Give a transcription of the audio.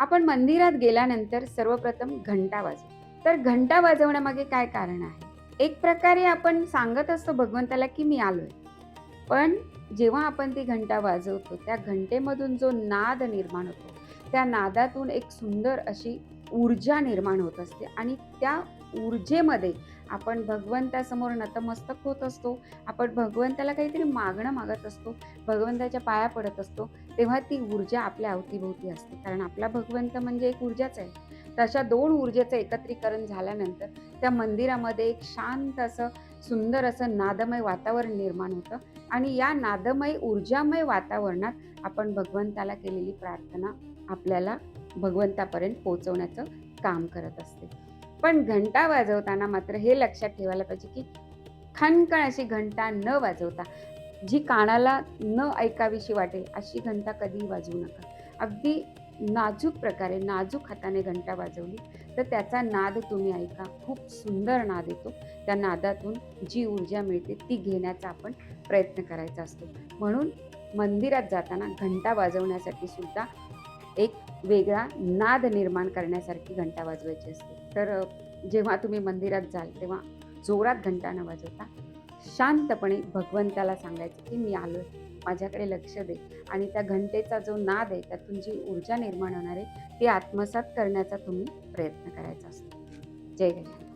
आपण मंदिरात गेल्यानंतर सर्वप्रथम घंटा वाजवतो. तर घंटा वाजवण्यामागे काय कारण आहे? एक प्रकारे आपण सांगत असतो भगवंताला, की मी आलोय. पण जेव्हा आपण ती घंटा वाजवतो, त्या घंटेमधून जो नाद निर्माण होतो, त्या नादातून एक सुंदर अशी ऊर्जा निर्माण होत असते आणि त्या ऊर्जेमध्ये आपण भगवंतासमोर नतमस्तक होत असतो. आपण भगवंताला काहीतरी मागणं मागत असतो. भगवंताच्या पाया पडत असतो. तेव्हा ती ऊर्जा आपल्या अवतीभोवती असते. कारण आपला भगवंत म्हणजे एक ऊर्जाच आहे. तर अशा 2 ऊर्जेचं एकत्रीकरण झाल्यानंतर त्या मंदिरामध्ये एक शांत असं, सुंदर असं नादमय वातावरण निर्माण होतं आणि या नादमय, ऊर्जामय वातावरणात आपण भगवंताला केलेली प्रार्थना आपल्याला भगवंतापर्यंत पोहोचवण्याचं काम करत असते. पण घंटा वाजवताना मात्र हे लक्षात ठेवायला पाहिजे, की खणखण अशी घंटा न वाजवता, जी कानाला न ऐकावीशी वाटेल अशी घंटा कधीही वाजवू नका. अगदी नाजूक प्रकारे, नाजूक हाताने घंटा वाजवली तर त्याचा नाद तुम्ही ऐका. खूप सुंदर नाद येतो. त्या नादातून जी ऊर्जा मिळते ती घेण्याचा आपण प्रयत्न करायचा असतो. म्हणून मंदिरात जाताना घंटा वाजवण्यासाठी सुद्धा एक वेगळा नाद निर्माण करण्यासारखी घंटा वाजवायची असते. तर जेव्हा तुम्ही मंदिरात जाल तेव्हा जोरात घंटा न वाजवता शांतपणे भगवंताला सांगायचं, की मी आलोय, माझ्याकडे लक्ष दे आणि त्या घंटेचा जो नाद आहे त्यातून जी ऊर्जा निर्माण होणार आहे ती आत्मसात करण्याचा तुम्ही प्रयत्न करायचा असतो. जय गजानन.